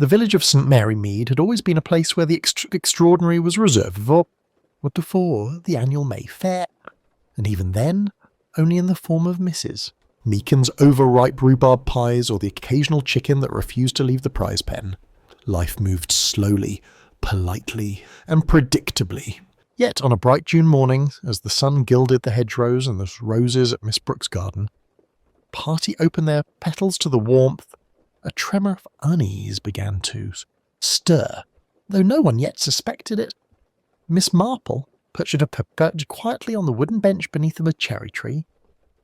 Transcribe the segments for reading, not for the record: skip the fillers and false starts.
The village of St. Mary Mead had always been a place where the extraordinary was reserved for the annual May Fair, and even then, only in the form of Mrs. Meakin's overripe rhubarb pies or the occasional chicken that refused to leave the prize pen. Life moved slowly, politely, and predictably. Yet on a bright June morning, as the sun gilded the hedgerows and the roses at Miss Brooke's garden, the party opened their petals to the warmth. A tremor of unease began to stir, though no one yet suspected it. Miss Marple, perched quietly on the wooden bench beneath a cherry tree,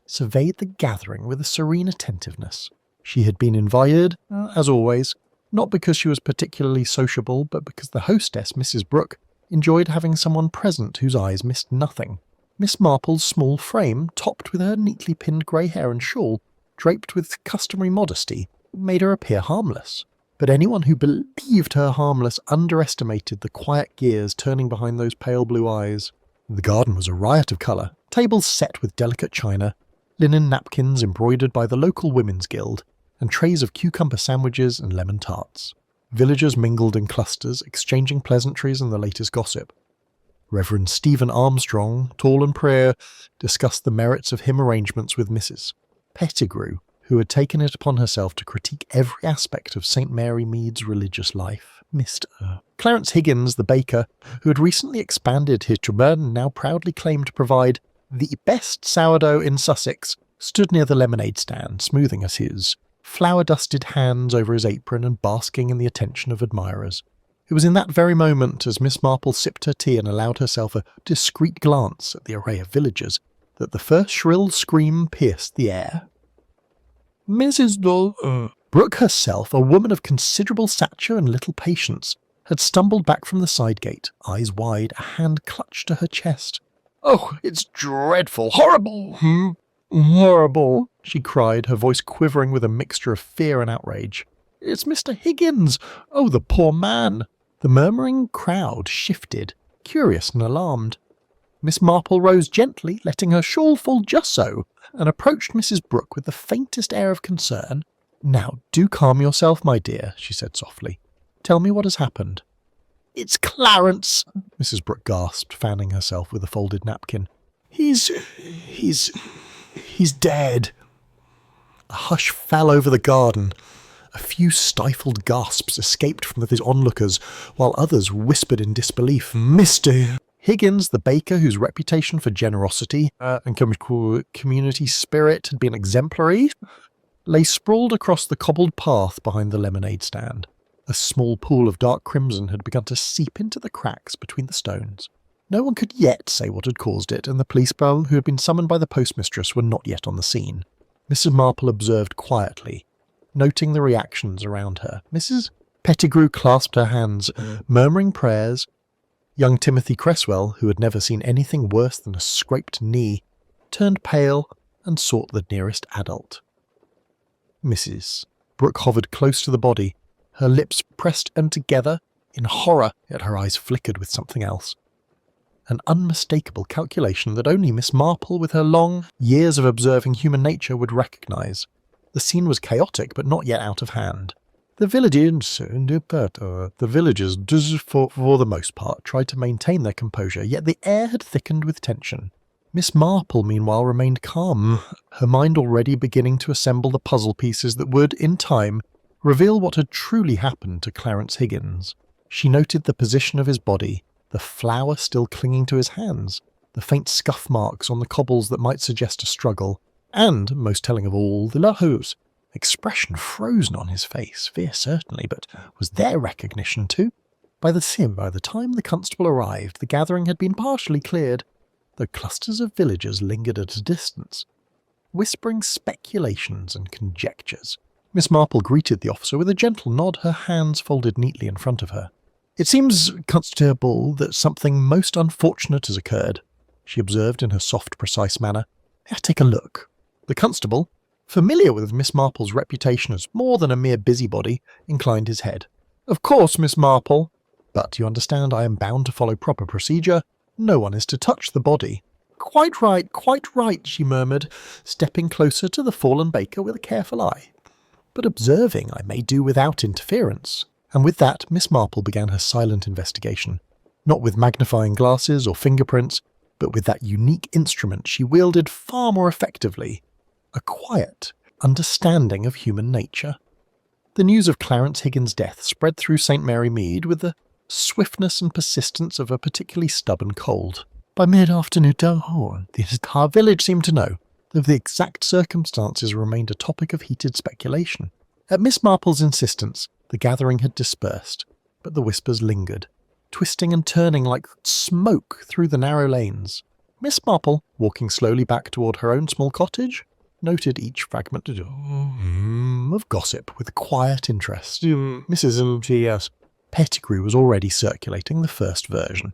surveyed the gathering with a serene attentiveness. She had been invited, as always, not because she was particularly sociable, but because the hostess, Mrs. Brooke, enjoyed having someone present whose eyes missed nothing. Miss Marple's small frame, topped with her neatly pinned grey hair and shawl, draped with customary modesty, made her appear harmless. But anyone who believed her harmless underestimated the quiet gears turning behind those pale blue eyes. The garden was a riot of colour, tables set with delicate china, linen napkins embroidered by the local women's guild, and trays of cucumber sandwiches and lemon tarts. Villagers mingled in clusters, exchanging pleasantries and the latest gossip. Reverend Stephen Armstrong, tall and prayer, discussed the merits of hymn arrangements with Mrs. Pettigrew, who had taken it upon herself to critique every aspect of St. Mary Mead's religious life. Mr. Clarence Higgins, the baker, who had recently expanded his tribune and now proudly claimed to provide the best sourdough in Sussex, stood near the lemonade stand, smoothing his flour-dusted hands over his apron and basking in the attention of admirers. It was in that very moment, as Miss Marple sipped her tea and allowed herself a discreet glance at the array of villagers, that the first shrill scream pierced the air. Mrs. Brooke herself, a woman of considerable stature and little patience, had stumbled back from the side gate, eyes wide, a hand clutched to her chest. "Oh, it's dreadful! Horrible! Horrible!" she cried, her voice quivering with a mixture of fear and outrage. "It's Mr. Higgins! Oh, the poor man!" The murmuring crowd shifted, curious and alarmed. Miss Marple rose gently, letting her shawl fall just so, and approached Mrs. Brooke with the faintest air of concern. "Now, do calm yourself, my dear," she said softly. "Tell me what has happened." "It's Clarence," Mrs. Brooke gasped, fanning herself with a folded napkin. He's dead." A hush fell over the garden. A few stifled gasps escaped from the onlookers, while others whispered in disbelief. "Mr. Higgins, the baker, whose reputation for generosity and community spirit had been exemplary, lay sprawled across the cobbled path behind the lemonade stand. A small pool of dark crimson had begun to seep into the cracks between the stones. No one could yet say what had caused it, and the policemen who had been summoned by the postmistress were not yet on the scene. Mrs. Marple observed quietly, noting the reactions around her. Mrs. Pettigrew clasped her hands, murmuring prayers. Young Timothy Cresswell, who had never seen anything worse than a scraped knee, turned pale and sought the nearest adult. Mrs. Brooke hovered close to the body, her lips pressed and together in horror, yet her eyes flickered with something else. An unmistakable calculation that only Miss Marple, with her long years of observing human nature, would recognise. The scene was chaotic, but not yet out of hand. The villagers, for the most part, tried to maintain their composure, yet the air had thickened with tension. Miss Marple, meanwhile, remained calm, her mind already beginning to assemble the puzzle pieces that would, in time, reveal what had truly happened to Clarence Higgins. She noted the position of his body, the flour still clinging to his hands, the faint scuff marks on the cobbles that might suggest a struggle, and, most telling of all, the Laho's expression frozen on his face. Fear certainly, but was there recognition too? By the time the constable arrived, the gathering had been partially cleared, though clusters of villagers lingered at a distance, whispering speculations and conjectures. Miss Marple greeted the officer with a gentle nod, her hands folded neatly in front of her. "It seems, Constable, that something most unfortunate has occurred," she observed in her soft, precise manner. "May I take a look?" The constable, familiar with Miss Marple's reputation as more than a mere busybody, inclined his head. "Of course, Miss Marple. But you understand I am bound to follow proper procedure. No one is to touch the body." Quite right," she murmured, stepping closer to the fallen baker with a careful eye. "But observing I may do without interference. And with that, Miss Marple began her silent investigation, not with magnifying glasses or fingerprints, but with that unique instrument she wielded far more effectively, a quiet understanding of human nature. The news of Clarence Higgins' death spread through St. Mary Mead with the swiftness and persistence of a particularly stubborn cold. By mid-afternoon, the entire village seemed to know, though the exact circumstances remained a topic of heated speculation. At Miss Marple's insistence, the gathering had dispersed, but the whispers lingered, twisting and turning like smoke through the narrow lanes. Miss Marple, walking slowly back toward her own small cottage, noted each fragment of gossip with quiet interest. Mrs. G.S. Pettigrew was already circulating the first version.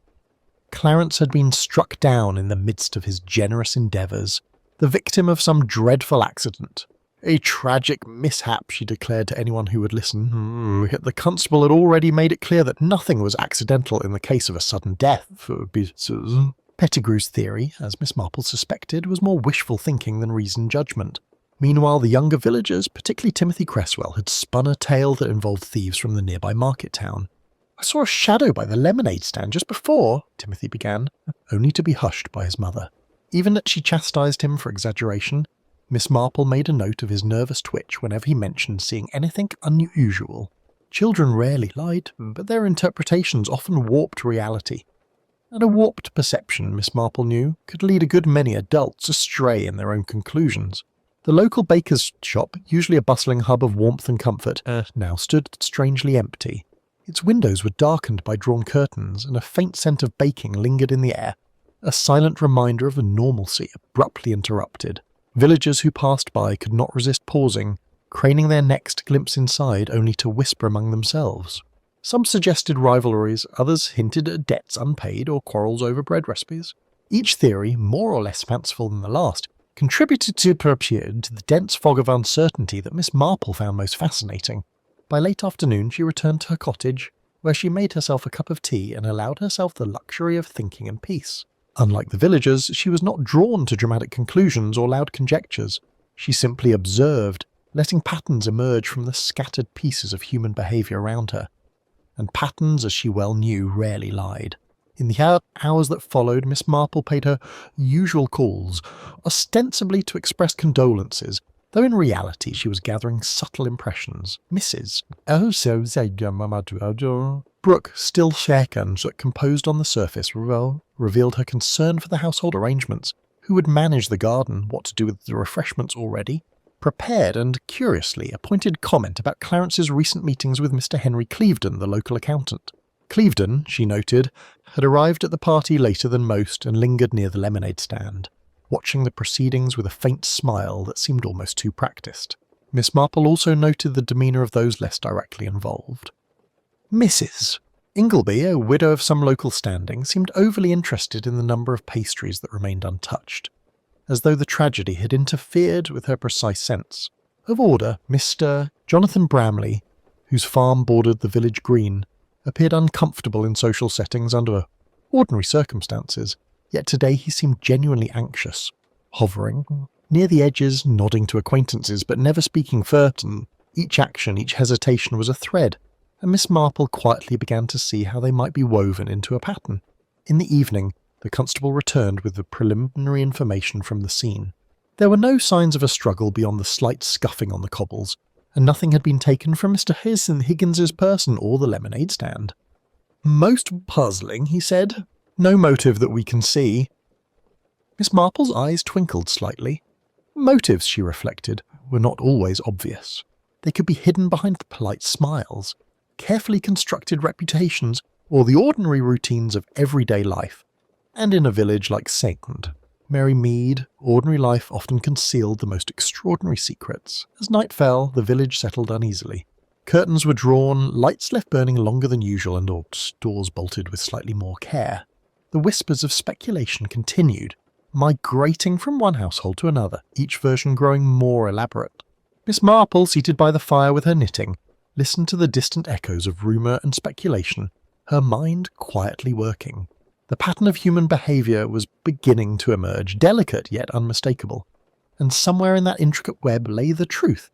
Clarence had been struck down in the midst of his generous endeavours, the victim of some dreadful accident. A tragic mishap, she declared to anyone who would listen. Yet the constable had already made it clear that nothing was accidental in the case of a sudden death. Pettigrew's theory, as Miss Marple suspected, was more wishful thinking than reasoned judgment. Meanwhile, the younger villagers, particularly Timothy Cresswell, had spun a tale that involved thieves from the nearby market town. "I saw a shadow by the lemonade stand just before," Timothy began, only to be hushed by his mother. Even as she chastised him for exaggeration, Miss Marple made a note of his nervous twitch whenever he mentioned seeing anything unusual. Children rarely lied, but their interpretations often warped reality. And a warped perception, Miss Marple knew, could lead a good many adults astray in their own conclusions. The local baker's shop, usually a bustling hub of warmth and comfort, now stood strangely empty. Its windows were darkened by drawn curtains, and a faint scent of baking lingered in the air, a silent reminder of a normalcy abruptly interrupted. Villagers who passed by could not resist pausing, craning their necks to glimpse inside only to whisper among themselves. Some suggested rivalries, others hinted at debts unpaid or quarrels over bread recipes. Each theory, more or less fanciful than the last, contributed to the dense fog of uncertainty that Miss Marple found most fascinating. By late afternoon she returned to her cottage, where she made herself a cup of tea and allowed herself the luxury of thinking in peace. Unlike the villagers, she was not drawn to dramatic conclusions or loud conjectures. She simply observed, letting patterns emerge from the scattered pieces of human behaviour around her. And patterns, as she well knew, rarely lied. In the hours that followed, Miss Marple paid her usual calls, ostensibly to express condolences, though in reality she was gathering subtle impressions. Mrs. Brooke, still shaken, that composed on the surface, revealed her concern for the household arrangements, who would manage the garden, what to do with the refreshments already, prepared and, curiously, a pointed comment about Clarence's recent meetings with Mr. Henry Clevedon, the local accountant. Clevedon, she noted, had arrived at the party later than most and lingered near the lemonade stand, watching the proceedings with a faint smile that seemed almost too practised. Miss Marple also noted the demeanour of those less directly involved. Mrs. Ingleby, a widow of some local standing, seemed overly interested in the number of pastries that remained untouched, as though the tragedy had interfered with her precise sense of order. Mr. Jonathan Bramley, whose farm bordered the village green, appeared uncomfortable in social settings under ordinary circumstances, yet today he seemed genuinely anxious, hovering near the edges, nodding to acquaintances, but never speaking certain. Each action, each hesitation was a thread, and Miss Marple quietly began to see how they might be woven into a pattern. In the evening, the constable returned with the preliminary information from the scene. There were no signs of a struggle beyond the slight scuffing on the cobbles, and nothing had been taken from Mr. Higgins's person or the lemonade stand. "Most puzzling," he said. "No motive that we can see." Miss Marple's eyes twinkled slightly. Motives, she reflected, were not always obvious. They could be hidden behind polite smiles, carefully constructed reputations, or the ordinary routines of everyday life. And in a village like St. Mary Mead, ordinary life often concealed the most extraordinary secrets. As night fell, the village settled uneasily. Curtains were drawn, lights left burning longer than usual, and doors bolted with slightly more care. The whispers of speculation continued, migrating from one household to another, each version growing more elaborate. Miss Marple, seated by the fire with her knitting, listened to the distant echoes of rumour and speculation, her mind quietly working. The pattern of human behaviour was beginning to emerge, delicate yet unmistakable, and somewhere in that intricate web lay the truth,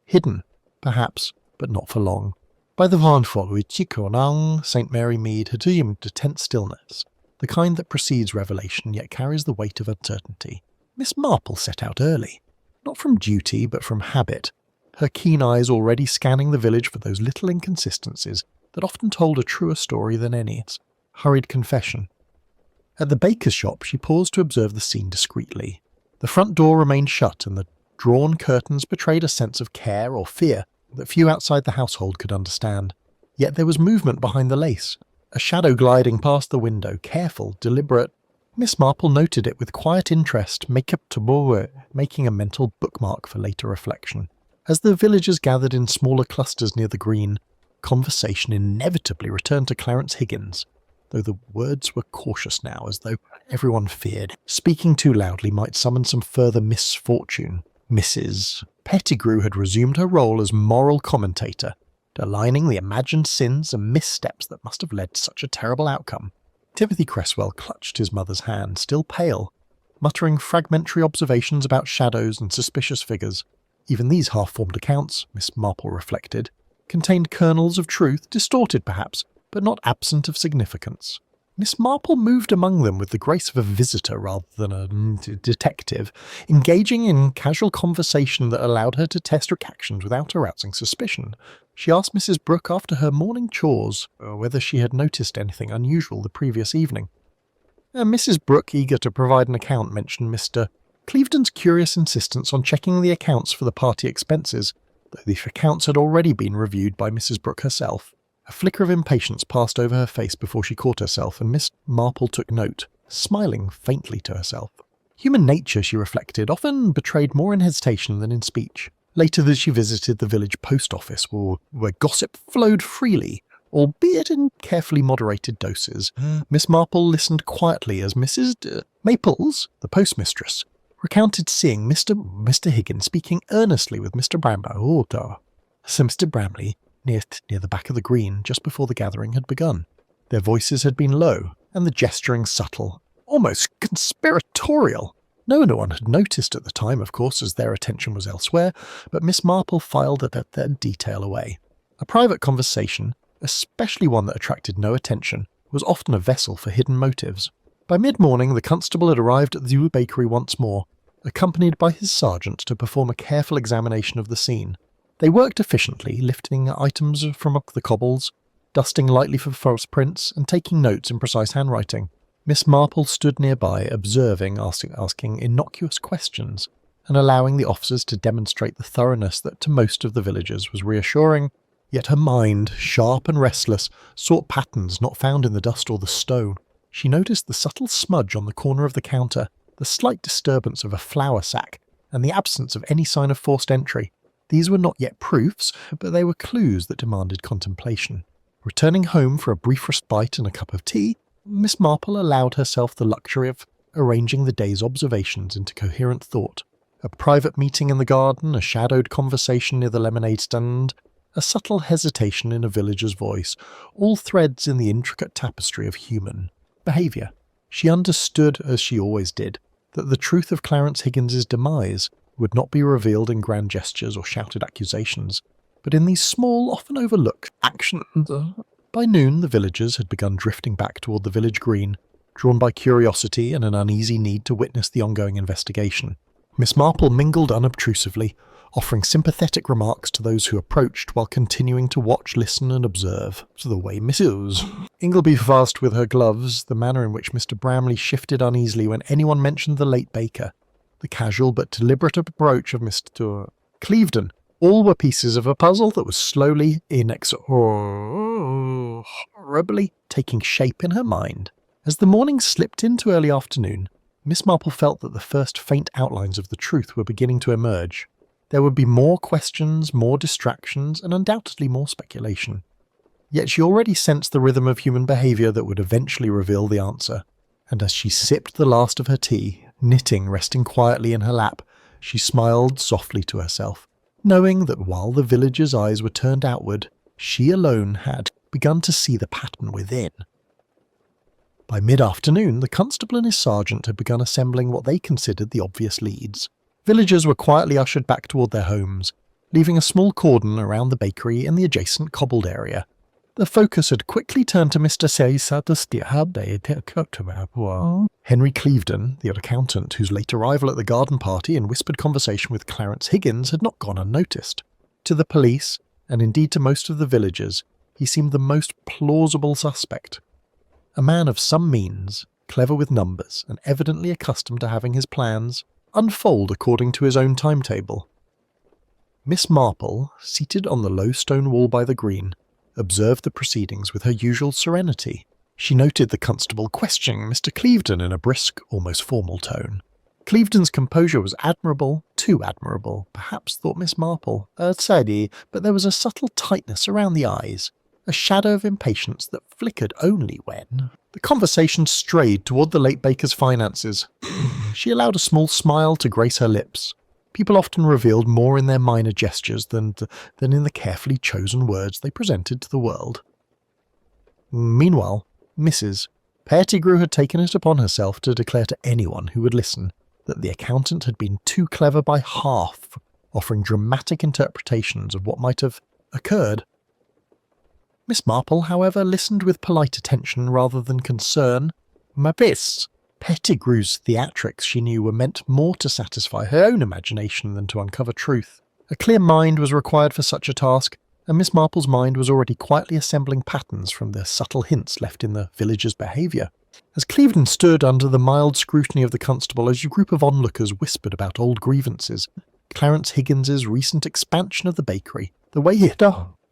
hidden, perhaps, but not for long. By the Vanfol Wichikonang, St. Mary Mead had assumed a tense stillness, the kind that precedes revelation yet carries the weight of uncertainty. Miss Marple set out early, not from duty but from habit, her keen eyes already scanning the village for those little inconsistencies that often told a truer story than any. Its hurried confession. At the baker's shop she paused to observe the scene discreetly. The front door remained shut and the drawn curtains betrayed a sense of care or fear that few outside the household could understand. Yet there was movement behind the lace, a shadow gliding past the window, careful, deliberate. Miss Marple noted it with quiet interest, making a mental bookmark for later reflection. As the villagers gathered in smaller clusters near the green, conversation inevitably returned to Clarence Higgins, though the words were cautious now, as though everyone feared speaking too loudly might summon some further misfortune. Mrs. Pettigrew had resumed her role as moral commentator, aligning the imagined sins and missteps that must have led to such a terrible outcome. Timothy Cresswell clutched his mother's hand, still pale, muttering fragmentary observations about shadows and suspicious figures. Even these half-formed accounts, Miss Marple reflected, contained kernels of truth, distorted perhaps, but not absent of significance. Miss Marple moved among them with the grace of a visitor rather than a detective, engaging in casual conversation that allowed her to test reactions without arousing suspicion. She asked Mrs. Brooke after her morning chores whether she had noticed anything unusual the previous evening. Mrs. Brooke, eager to provide an account, mentioned Mr. Clevedon's curious insistence on checking the accounts for the party expenses, though the accounts had already been reviewed by Mrs. Brooke herself. A flicker of impatience passed over her face before she caught herself, and Miss Marple took note, smiling faintly to herself. Human nature, she reflected, often betrayed more in hesitation than in speech. Later she visited the village post office, where gossip flowed freely, albeit in carefully moderated doses. Miss Marple listened quietly as Mrs. Maples, the postmistress, recounted seeing Mr. Higgins speaking earnestly with Mr. Bramley. So Mr. Bramley, near the back of the green, just before the gathering had begun. Their voices had been low, and the gesturing subtle, almost conspiratorial. No one had noticed at the time, of course, as their attention was elsewhere, but Miss Marple filed that detail away. A private conversation, especially one that attracted no attention, was often a vessel for hidden motives. By mid-morning, the constable had arrived at the Zoo Bakery once more, accompanied by his sergeant to perform a careful examination of the scene. They worked efficiently, lifting items from up the cobbles, dusting lightly for false prints, and taking notes in precise handwriting. Miss Marple stood nearby, observing, asking innocuous questions, and allowing the officers to demonstrate the thoroughness that to most of the villagers was reassuring. Yet her mind, sharp and restless, sought patterns not found in the dust or the stone. She noticed the subtle smudge on the corner of the counter, the slight disturbance of a flour sack, and the absence of any sign of forced entry. These were not yet proofs, but they were clues that demanded contemplation. Returning home for a brief respite and a cup of tea, Miss Marple allowed herself the luxury of arranging the day's observations into coherent thought. A private meeting in the garden, a shadowed conversation near the lemonade stand, a subtle hesitation in a villager's voice, all threads in the intricate tapestry of human behaviour. She understood, as she always did, that the truth of Clarence Higgins's demise would not be revealed in grand gestures or shouted accusations, but in these small, often overlooked actions. By noon, the villagers had begun drifting back toward the village green, drawn by curiosity and an uneasy need to witness the ongoing investigation. Miss Marple mingled unobtrusively, offering sympathetic remarks to those who approached while continuing to watch, listen and observe. To the way Mrs. Ingleby fussed with her gloves, the manner in which Mr. Bramley shifted uneasily when anyone mentioned the late baker, the casual but deliberate approach of Mr. Clevedon, all were pieces of a puzzle that was slowly, inexorably taking shape in her mind. As the morning slipped into early afternoon, Miss Marple felt that the first faint outlines of the truth were beginning to emerge. There would be more questions, more distractions, and undoubtedly more speculation. Yet she already sensed the rhythm of human behaviour that would eventually reveal the answer, and as she sipped the last of her tea, knitting resting quietly in her lap, she smiled softly to herself, knowing that while the villagers' eyes were turned outward, she alone had begun to see the pattern within. By mid-afternoon, the constable and his sergeant had begun assembling what they considered the obvious leads. Villagers were quietly ushered back toward their homes, leaving a small cordon around the bakery and the adjacent cobbled area. The focus had quickly turned to Mr. Henry Clevedon, the accountant whose late arrival at the garden party and whispered conversation with Clarence Higgins had not gone unnoticed. To the police, and indeed to most of the villagers, he seemed the most plausible suspect. A man of some means, clever with numbers, and evidently accustomed to having his plans unfold according to his own timetable. Miss Marple, seated on the low stone wall by the green, observed the proceedings with her usual serenity. She noted the constable questioning Mr. Clevedon in a brisk, almost formal tone. Clevedon's composure was admirable, too admirable, perhaps, thought Miss Marple. Tidy, but there was a subtle tightness around the eyes, a shadow of impatience that flickered only when the conversation strayed toward the late baker's finances. She allowed a small smile to grace her lips. People often revealed more in their minor gestures than in the carefully chosen words they presented to the world. Meanwhile, Mrs. Pettigrew had taken it upon herself to declare to anyone who would listen that the accountant had been too clever by half, offering dramatic interpretations of what might have occurred. Miss Marple, however, listened with polite attention rather than concern. Miss Pettigrew's theatrics, she knew, were meant more to satisfy her own imagination than to uncover truth. A clear mind was required for such a task, and Miss Marple's mind was already quietly assembling patterns from the subtle hints left in the villagers' behaviour. As Clevedon stood under the mild scrutiny of the constable, a group of onlookers whispered about old grievances, Clarence Higgins's recent expansion of the bakery, the way he had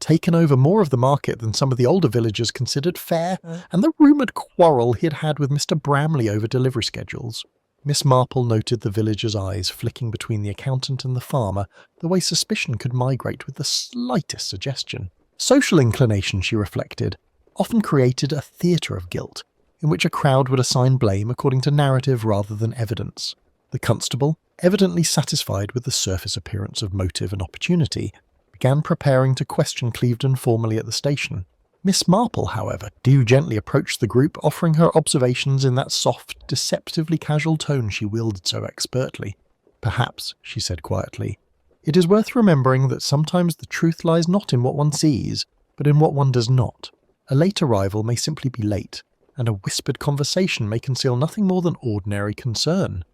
taken over more of the market than some of the older villagers considered fair, and the rumoured quarrel he had had with Mr. Bramley over delivery schedules. Miss Marple noted the villagers' eyes flicking between the accountant and the farmer, the way suspicion could migrate with the slightest suggestion. Social inclination, she reflected, often created a theatre of guilt, in which a crowd would assign blame according to narrative rather than evidence. The constable, evidently satisfied with the surface appearance of motive and opportunity, began preparing to question Clevedon formally at the station. Miss Marple, however, gently approached the group, offering her observations in that soft, deceptively casual tone she wielded so expertly. Perhaps, she said quietly, it is worth remembering that sometimes the truth lies not in what one sees, but in what one does not. A late arrival may simply be late, and a whispered conversation may conceal nothing more than ordinary concern.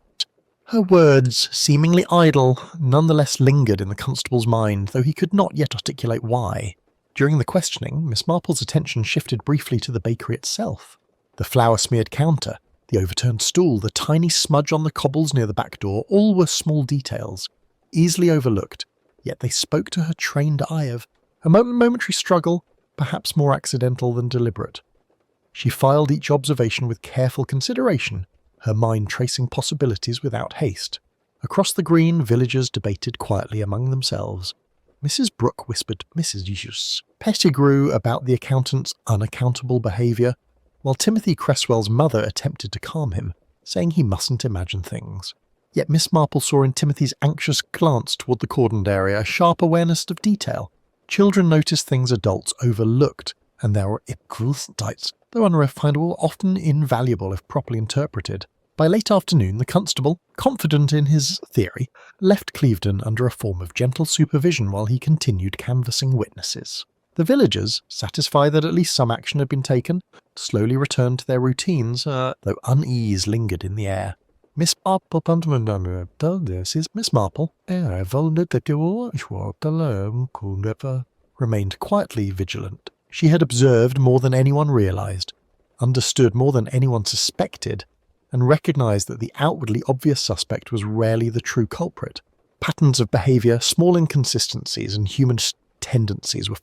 Her words, seemingly idle, nonetheless lingered in the constable's mind, though he could not yet articulate why. During the questioning, Miss Marple's attention shifted briefly to the bakery itself. The flour-smeared counter, the overturned stool, the tiny smudge on the cobbles near the back door, all were small details, easily overlooked, yet they spoke to her trained eye of a momentary struggle, perhaps more accidental than deliberate. She filed each observation with careful consideration, her mind tracing possibilities without haste. Across the green, villagers debated quietly among themselves. Mrs. Brooke whispered Mrs. Pettigrew about the accountant's unaccountable behaviour, while Timothy Cresswell's mother attempted to calm him, saying he mustn't imagine things. Yet Miss Marple saw in Timothy's anxious glance toward the cordoned area a sharp awareness of detail. Children noticed things adults overlooked, and there were insights, though unrefinable, often invaluable if properly interpreted. By late afternoon, the constable, confident in his theory, left Clevedon under a form of gentle supervision while he continued canvassing witnesses. The villagers, satisfied that at least some action had been taken, slowly returned to their routines, though unease lingered in the air. Miss Marple, this is Miss Marple, remained quietly vigilant. She had observed more than anyone realised, understood more than anyone suspected, and recognised that the outwardly obvious suspect was rarely the true culprit. Patterns of behaviour, small inconsistencies, and human tendencies were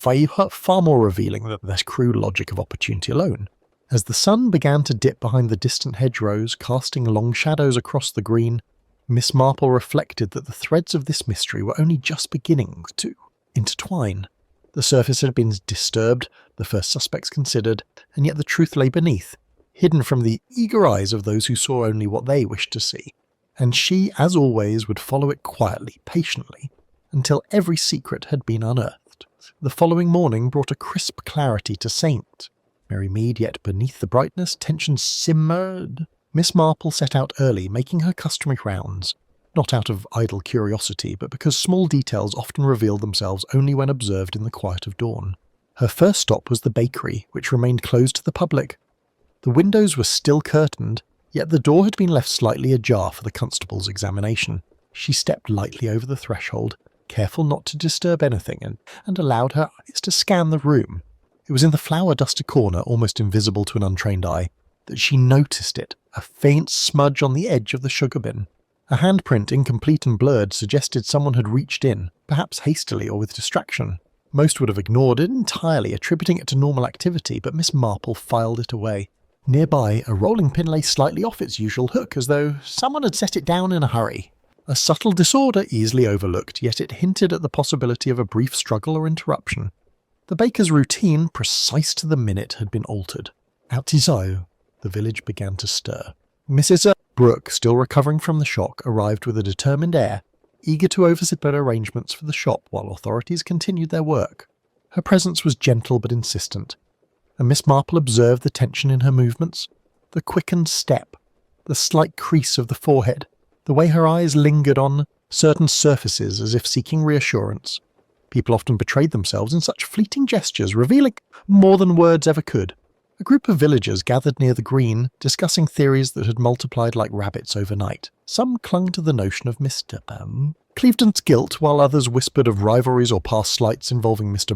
far more revealing than the crude logic of opportunity alone. As the sun began to dip behind the distant hedgerows, casting long shadows across the green, Miss Marple reflected that the threads of this mystery were only just beginning to intertwine. The surface had been disturbed, the first suspects considered, and yet the truth lay beneath, hidden from the eager eyes of those who saw only what they wished to see. And she, as always, would follow it quietly, patiently, until every secret had been unearthed. The following morning brought a crisp clarity to St. Mary Mead, yet beneath the brightness, tension simmered. Miss Marple set out early, making her customary rounds, not out of idle curiosity, but because small details often reveal themselves only when observed in the quiet of dawn. Her first stop was the bakery, which remained closed to the public. The windows were still curtained, yet the door had been left slightly ajar for the constable's examination. She stepped lightly over the threshold, careful not to disturb anything, and allowed her eyes to scan the room. It was in the flour-dusted corner, almost invisible to an untrained eye, that she noticed it, a faint smudge on the edge of the sugar bin. A handprint, incomplete and blurred, suggested someone had reached in, perhaps hastily or with distraction. Most would have ignored it entirely, attributing it to normal activity, but Miss Marple filed it away. Nearby, a rolling pin lay slightly off its usual hook, as though someone had set it down in a hurry. A subtle disorder easily overlooked, yet it hinted at the possibility of a brief struggle or interruption. The baker's routine, precise to the minute, had been altered. Outside, the village began to stir. Mrs. Brooke, still recovering from the shock, arrived with a determined air, eager to oversee arrangements for the shop while authorities continued their work. Her presence was gentle but insistent, and Miss Marple observed the tension in her movements, the quickened step, the slight crease of the forehead, the way her eyes lingered on certain surfaces as if seeking reassurance. People often betrayed themselves in such fleeting gestures, revealing more than words ever could. A group of villagers gathered near the green, discussing theories that had multiplied like rabbits overnight. Some clung to the notion of Mr. Clevedon's guilt, while others whispered of rivalries or past slights involving Mr.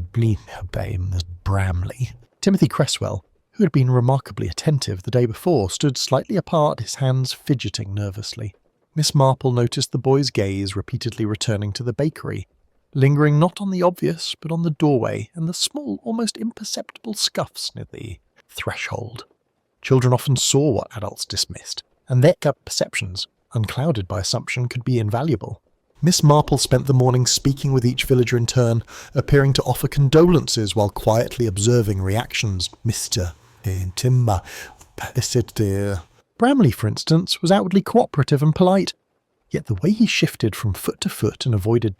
Bramley. Timothy Cresswell, who had been remarkably attentive the day before, stood slightly apart, his hands fidgeting nervously. Miss Marple noticed the boy's gaze repeatedly returning to the bakery, lingering not on the obvious, but on the doorway and the small, almost imperceptible scuffs near the threshold. Children often saw what adults dismissed, and their perceptions, unclouded by assumption, could be invaluable. Miss Marple spent the morning speaking with each villager in turn, appearing to offer condolences while quietly observing reactions. Mr. Timber, Bramley, for instance, was outwardly cooperative and polite, yet the way he shifted from foot to foot and avoided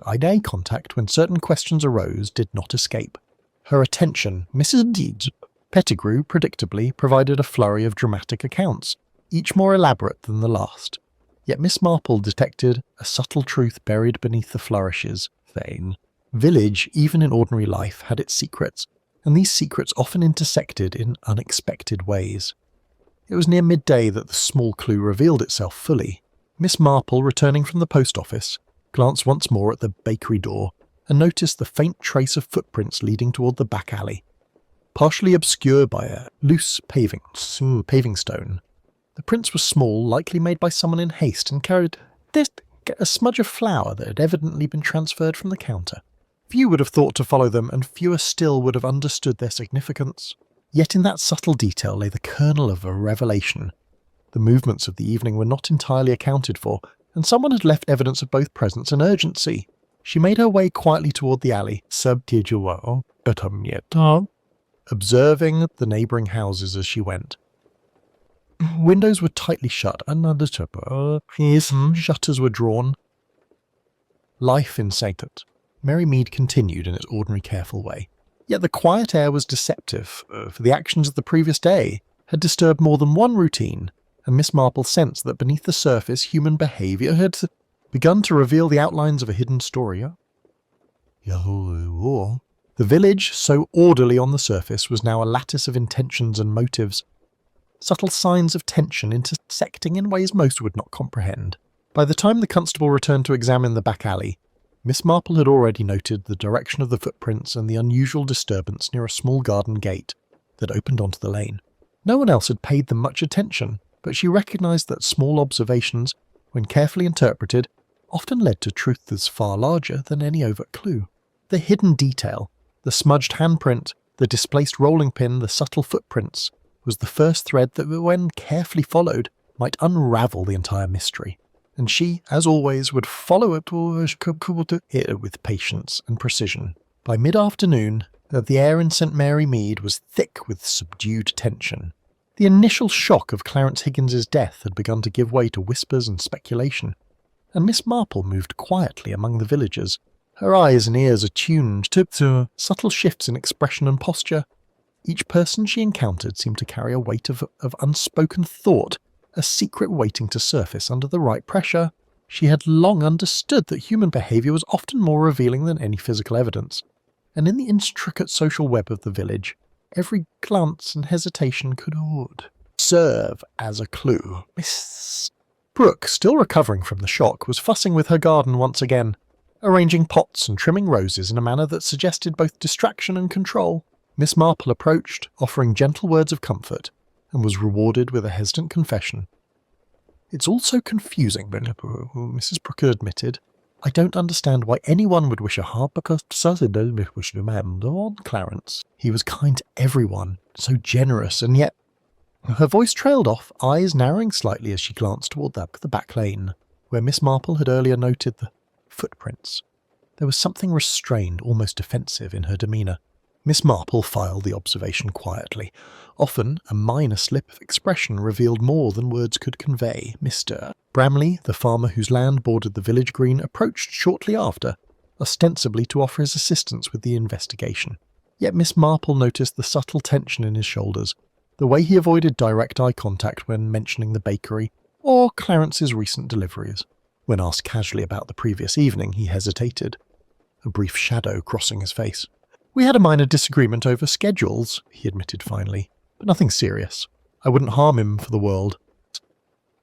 eye contact when certain questions arose did not escape. Her attention, Mrs. Deeds' Pettigrew, predictably, provided a flurry of dramatic accounts, each more elaborate than the last. Yet Miss Marple detected a subtle truth buried beneath the flourishes. Village, even in ordinary life, had its secrets, and these secrets often intersected in unexpected ways. It was near midday that the small clue revealed itself fully. Miss Marple, returning from the post office, glanced once more at the bakery door and noticed the faint trace of footprints leading toward the back alley, partially obscured by a loose paving stone. The prints were small, likely made by someone in haste, and carried a smudge of flour that had evidently been transferred from the counter. Few would have thought to follow them, and fewer still would have understood their significance. Yet in that subtle detail lay the kernel of a revelation. The movements of the evening were not entirely accounted for, and someone had left evidence of both presence and urgency. She made her way quietly toward the alley, observing the neighbouring houses as she went. Windows were tightly shut, shutters were drawn. Life in Saintot. Mary Mead continued in its ordinary careful way. Yet the quiet air was deceptive, for the actions of the previous day had disturbed more than one routine, and Miss Marple sensed that beneath the surface human behaviour had begun to reveal the outlines of a hidden story. The village, so orderly on the surface, was now a lattice of intentions and motives, subtle signs of tension intersecting in ways most would not comprehend. By the time the constable returned to examine the back alley, Miss Marple had already noted the direction of the footprints and the unusual disturbance near a small garden gate that opened onto the lane. No one else had paid them much attention, but she recognised that small observations, when carefully interpreted, often led to truths far larger than any overt clue. The hidden detail, the smudged handprint, the displaced rolling pin, the subtle footprints, was the first thread that, when carefully followed, might unravel the entire mystery. And she, as always, would follow it with patience and precision. By mid-afternoon, the air in St. Mary Mead was thick with subdued tension. The initial shock of Clarence Higgins's death had begun to give way to whispers and speculation, and Miss Marple moved quietly among the villagers, her eyes and ears attuned to subtle shifts in expression and posture. Each person she encountered seemed to carry a weight of unspoken thought, a secret waiting to surface under the right pressure. She had long understood that human behaviour was often more revealing than any physical evidence, and in the intricate social web of the village, every glance and hesitation could serve as a clue. Miss Brooke, still recovering from the shock, was fussing with her garden once again, arranging pots and trimming roses in a manner that suggested both distraction and control. Miss Marple approached, offering gentle words of comfort, and was rewarded with a hesitant confession. "It's all so confusing," Mrs. Brooke admitted. "I don't understand why anyone would wish a harm because on Clarence. He was kind to everyone, so generous, and yet—" Her voice trailed off, eyes narrowing slightly as she glanced toward the back lane, where Miss Marple had earlier noted the footprints. There was something restrained, almost defensive, in her demeanour. Miss Marple filed the observation quietly. Often, a minor slip of expression revealed more than words could convey. Mr. Bramley, the farmer whose land bordered the village green, approached shortly after, ostensibly to offer his assistance with the investigation. Yet Miss Marple noticed the subtle tension in his shoulders, the way he avoided direct eye contact when mentioning the bakery or Clarence's recent deliveries. When asked casually about the previous evening, he hesitated, a brief shadow crossing his face. "We had a minor disagreement over schedules," he admitted finally, "but nothing serious. I wouldn't harm him for the world."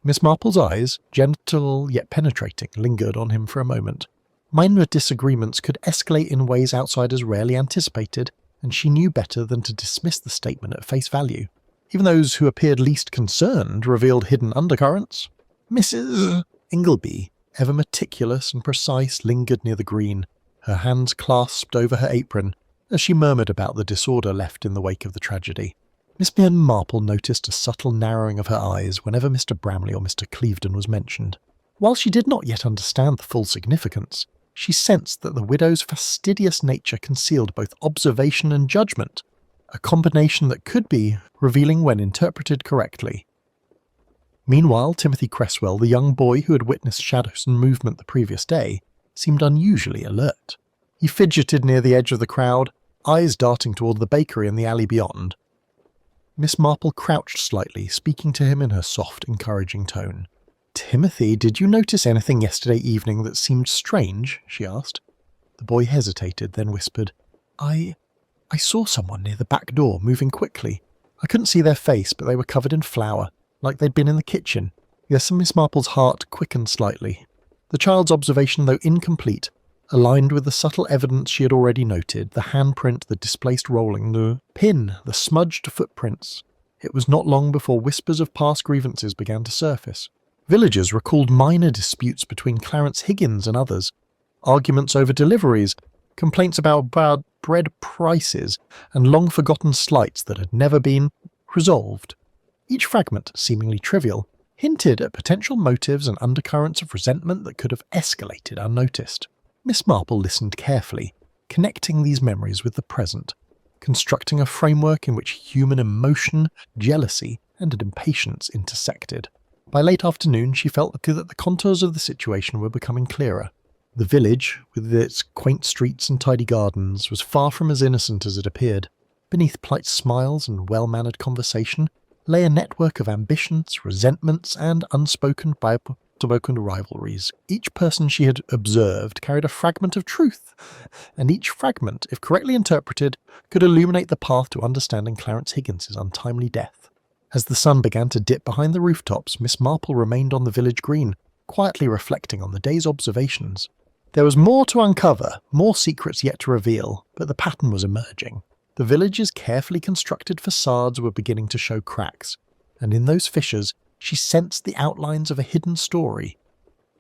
Miss Marple's eyes, gentle yet penetrating, lingered on him for a moment. Minor disagreements could escalate in ways outsiders rarely anticipated, and she knew better than to dismiss the statement at face value. Even those who appeared least concerned revealed hidden undercurrents. Mrs. Ingleby, ever meticulous and precise, lingered near the green, her hands clasped over her apron, as she murmured about the disorder left in the wake of the tragedy. Miss Marple noticed a subtle narrowing of her eyes whenever Mr. Bramley or Mr. Clevedon was mentioned. While she did not yet understand the full significance, she sensed that the widow's fastidious nature concealed both observation and judgment, a combination that could be revealing when interpreted correctly. Meanwhile, Timothy Cresswell, the young boy who had witnessed shadows and movement the previous day, seemed unusually alert. He fidgeted near the edge of the crowd, eyes darting toward the bakery and the alley beyond. Miss Marple crouched slightly, speaking to him in her soft, encouraging tone. "Timothy, did you notice anything yesterday evening that seemed strange?" she asked. The boy hesitated, then whispered, I saw someone near the back door, moving quickly. I couldn't see their face, but they were covered in flour, like they'd been in the kitchen." Yes, Miss Marple's heart quickened slightly. The child's observation, though incomplete, aligned with the subtle evidence she had already noted, the handprint, the displaced rolling, the pin, the smudged footprints. It was not long before whispers of past grievances began to surface. Villagers recalled minor disputes between Clarence Higgins and others, arguments over deliveries, complaints about bad bread prices, and long-forgotten slights that had never been resolved. Each fragment, seemingly trivial, hinted at potential motives and undercurrents of resentment that could have escalated unnoticed. Miss Marple listened carefully, connecting these memories with the present, constructing a framework in which human emotion, jealousy, and impatience intersected. By late afternoon, she felt that the contours of the situation were becoming clearer. The village, with its quaint streets and tidy gardens, was far from as innocent as it appeared. Beneath polite smiles and well-mannered conversation lay a network of ambitions, resentments, and unspoken rivalries. Each person she had observed carried a fragment of truth, and each fragment, if correctly interpreted, could illuminate the path to understanding Clarence Higgins's untimely death. As the sun began to dip behind the rooftops, Miss Marple remained on the village green, quietly reflecting on the day's observations. There was more to uncover, more secrets yet to reveal, but the pattern was emerging. The village's carefully constructed facades were beginning to show cracks, and in those fissures she sensed the outlines of a hidden story.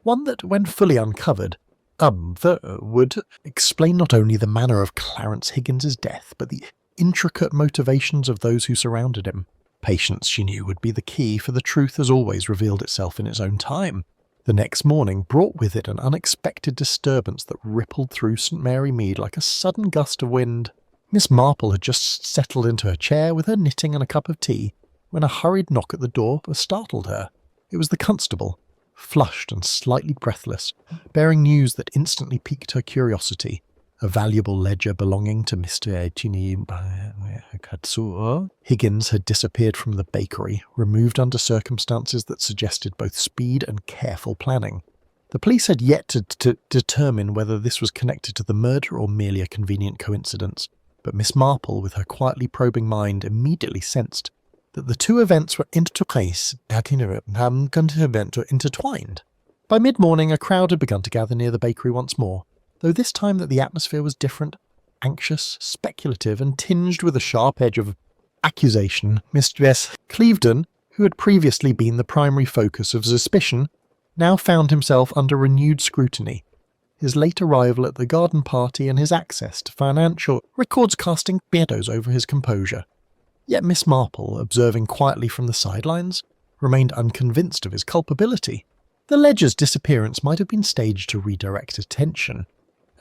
One that, when fully uncovered, would explain not only the manner of Clarence Higgins's death, but the intricate motivations of those who surrounded him. Patience, she knew, would be the key, for the truth has always revealed itself in its own time. The next morning brought with it an unexpected disturbance that rippled through St. Mary Mead like a sudden gust of wind. Miss Marple had just settled into her chair with her knitting and a cup of tea, when a hurried knock at the door startled her. It was the constable, flushed and slightly breathless, bearing news that instantly piqued her curiosity. A valuable ledger belonging to Mr. Higgins had disappeared from the bakery, removed under circumstances that suggested both speed and careful planning. The police had yet to determine whether this was connected to the murder or merely a convenient coincidence, but Miss Marple, with her quietly probing mind, immediately sensed that the two events were intertwined. By mid-morning, a crowd had begun to gather near the bakery once more, though this time that the atmosphere was different, anxious, speculative, and tinged with a sharp edge of accusation. Mistress Clevedon, who had previously been the primary focus of suspicion, now found himself under renewed scrutiny. His late arrival at the garden party and his access to financial records casting shadows over his composure. Yet Miss Marple, observing quietly from the sidelines, remained unconvinced of his culpability. The ledger's disappearance might have been staged to redirect attention,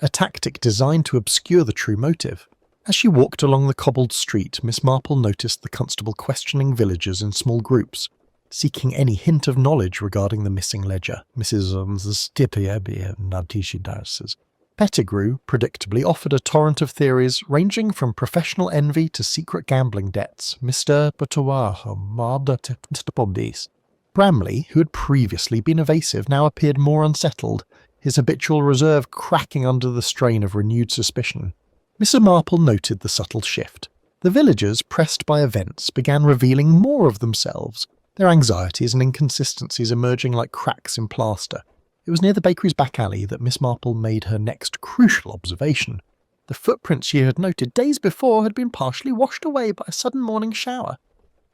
a tactic designed to obscure the true motive. As she walked along the cobbled street, Miss Marple noticed the constable questioning villagers in small groups, seeking any hint of knowledge regarding the missing ledger. Mrs. Pettigrew predictably offered a torrent of theories ranging from professional envy to secret gambling debts. Bramley, who had previously been evasive, now appeared more unsettled, his habitual reserve cracking under the strain of renewed suspicion. Mrs. Marple noted the subtle shift. The villagers, pressed by events, began revealing more of themselves, their anxieties and inconsistencies emerging like cracks in plaster. It was near the bakery's back alley that Miss Marple made her next crucial observation. The footprints she had noted days before had been partially washed away by a sudden morning shower,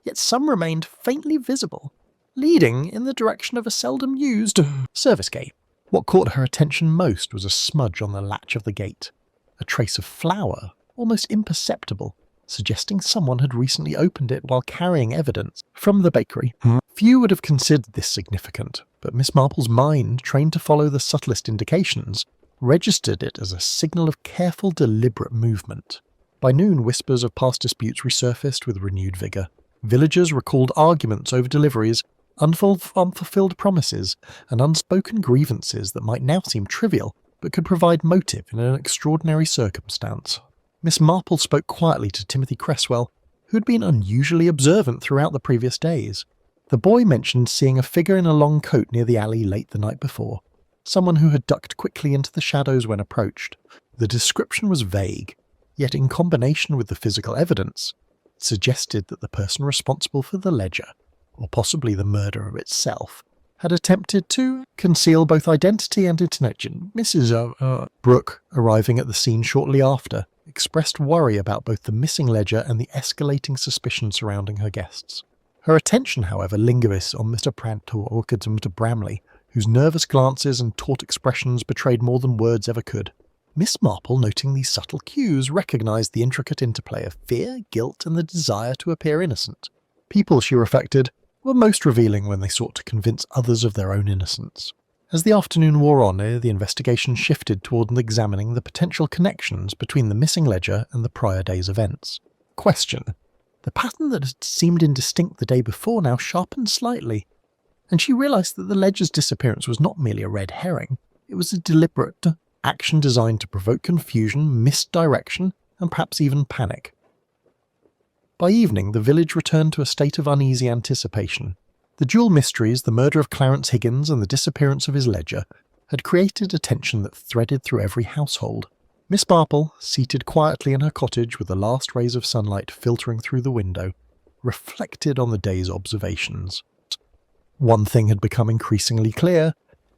yet some remained faintly visible, leading in the direction of a seldom used service gate. What caught her attention most was a smudge on the latch of the gate, a trace of flour, almost imperceptible, suggesting someone had recently opened it while carrying evidence from the bakery. Few would have considered this significant, but Miss Marple's mind, trained to follow the subtlest indications, registered it as a signal of careful, deliberate movement. By noon, whispers of past disputes resurfaced with renewed vigour. Villagers recalled arguments over deliveries, unfulfilled promises, and unspoken grievances that might now seem trivial, but could provide motive in an extraordinary circumstance. Miss Marple spoke quietly to Timothy Cresswell, who had been unusually observant throughout the previous days. The boy mentioned seeing a figure in a long coat near the alley late the night before, someone who had ducked quickly into the shadows when approached. The description was vague, yet in combination with the physical evidence, it suggested that the person responsible for the ledger, or possibly the murder itself, had attempted to conceal both identity and intention. Mrs. Brooke, arriving at the scene shortly after, expressed worry about both the missing ledger and the escalating suspicion surrounding her guests. Her attention, however, lingered on Mr. Bramley, whose nervous glances and taut expressions betrayed more than words ever could. Miss Marple, noting these subtle cues, recognised the intricate interplay of fear, guilt, and the desire to appear innocent. People, she reflected, were most revealing when they sought to convince others of their own innocence. As the afternoon wore on, the investigation shifted toward examining the potential connections between the missing ledger and the prior day's events. Question. The pattern that had seemed indistinct the day before now sharpened slightly, and she realised that the ledger's disappearance was not merely a red herring. It was a deliberate action designed to provoke confusion, misdirection, and perhaps even panic. By evening, the village returned to a state of uneasy anticipation. The dual mysteries, the murder of Clarence Higgins and the disappearance of his ledger, had created a tension that threaded through every household. Miss Marple, seated quietly in her cottage with the last rays of sunlight filtering through the window, reflected on the day's observations. One thing had become increasingly clear.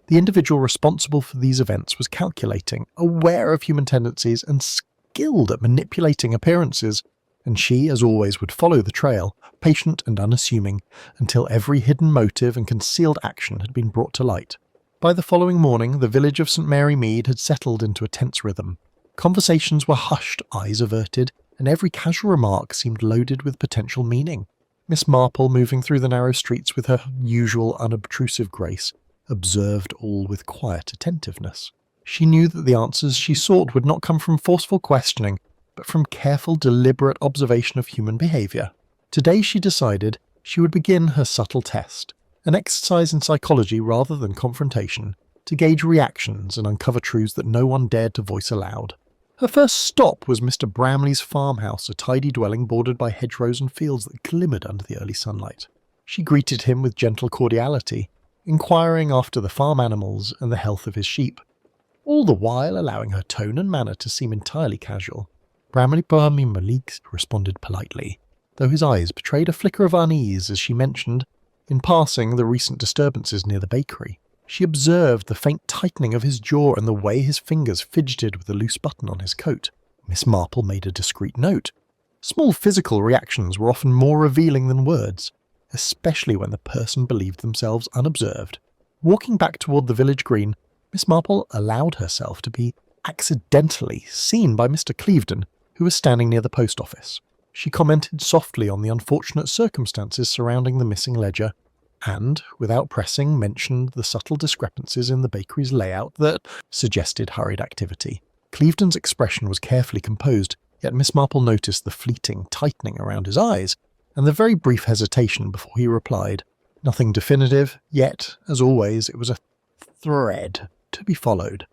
The individual responsible for these events was calculating, aware of human tendencies, and skilled at manipulating appearances, and she, as always, would follow the trail, patient and unassuming, until every hidden motive and concealed action had been brought to light. By the following morning, the village of St. Mary Mead had settled into a tense rhythm. Conversations were hushed, eyes averted, and every casual remark seemed loaded with potential meaning. Miss Marple, moving through the narrow streets with her usual unobtrusive grace, observed all with quiet attentiveness. She knew that the answers she sought would not come from forceful questioning, but from careful, deliberate observation of human behaviour. Today, she decided, she would begin her subtle test, an exercise in psychology rather than confrontation, to gauge reactions and uncover truths that no one dared to voice aloud. Her first stop was Mr. Bramley's farmhouse, a tidy dwelling bordered by hedgerows and fields that glimmered under the early sunlight. She greeted him with gentle cordiality, inquiring after the farm animals and the health of his sheep, all the while allowing her tone and manner to seem entirely casual. Bramley Malik responded politely, though his eyes betrayed a flicker of unease as she mentioned, in passing, the recent disturbances near the bakery. She observed the faint tightening of his jaw and the way his fingers fidgeted with the loose button on his coat. Miss Marple made a discreet note. Small physical reactions were often more revealing than words, especially when the person believed themselves unobserved. Walking back toward the village green, Miss Marple allowed herself to be accidentally seen by Mr. Clevedon, who was standing near the post office. She commented softly on the unfortunate circumstances surrounding the missing ledger, and, without pressing, mentioned the subtle discrepancies in the bakery's layout that suggested hurried activity. Clevedon's expression was carefully composed, yet Miss Marple noticed the fleeting tightening around his eyes, and the very brief hesitation before he replied. Nothing definitive, yet, as always, it was a thread to be followed.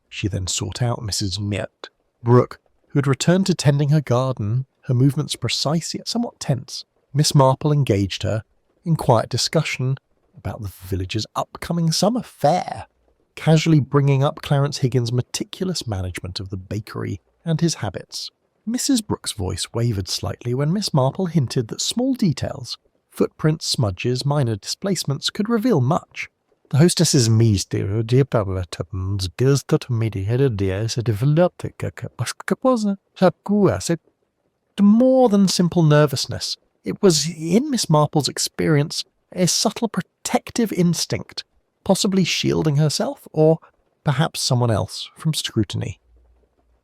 She then sought out Mrs. Mirt Brooke, who had returned to tending her garden, her movements precise yet somewhat tense. Miss Marple engaged her in quiet discussion about the village's upcoming summer fair, casually bringing up Clarence Higgins' meticulous management of the bakery and his habits. Mrs. Brooke's voice wavered slightly when Miss Marple hinted that small details, footprints, smudges, minor displacements, could reveal much. The hostess's mysterious more than simple nervousness. It was, in Miss Marple's experience, a subtle protective instinct, possibly shielding herself, or perhaps someone else, from scrutiny.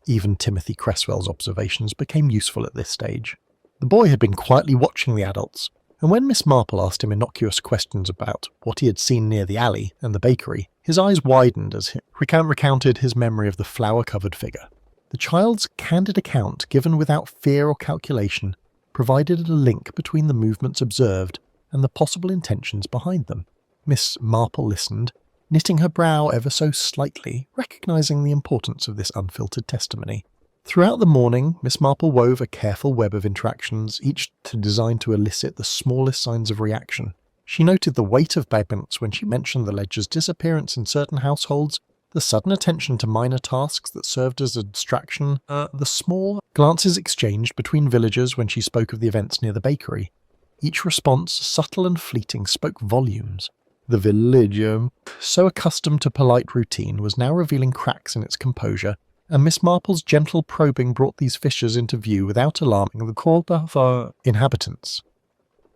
Even Timothy Cresswell's observations became useful at this stage. The boy had been quietly watching the adults, and when Miss Marple asked him innocuous questions about what he had seen near the alley and the bakery, his eyes widened as he recounted his memory of the flower-covered figure. The child's candid account, given without fear or calculation, provided a link between the movements observed and the possible intentions behind them. Miss Marple listened, knitting her brow ever so slightly, recognising the importance of this unfiltered testimony. Throughout the morning, Miss Marple wove a careful web of interactions, each designed to elicit the smallest signs of reaction. She noted the weight of babbints when she mentioned the ledger's disappearance in certain households, the sudden attention to minor tasks that served as a distraction, the small glances exchanged between villagers when she spoke of the events near the bakery. Each response, subtle and fleeting, spoke volumes. The villager, so accustomed to polite routine, was now revealing cracks in its composure, and Miss Marple's gentle probing brought these fissures into view without alarming the court of her inhabitants.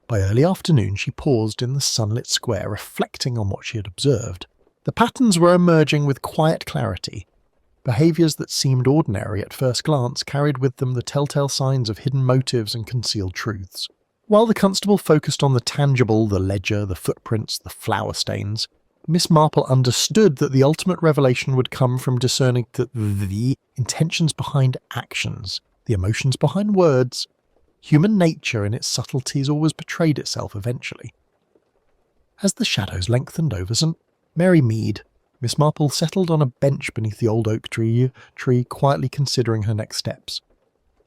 By early afternoon she paused in the sunlit square, reflecting on what she had observed. The patterns were emerging with quiet clarity. Behaviours that seemed ordinary at first glance carried with them the telltale signs of hidden motives and concealed truths. While the constable focused on the tangible, the ledger, the footprints, the flower stains, Miss Marple understood that the ultimate revelation would come from discerning the intentions behind actions, the emotions behind words. Human nature in its subtleties always betrayed itself eventually. As the shadows lengthened over St. Mary Mead, Miss Marple settled on a bench beneath the old oak tree, quietly considering her next steps.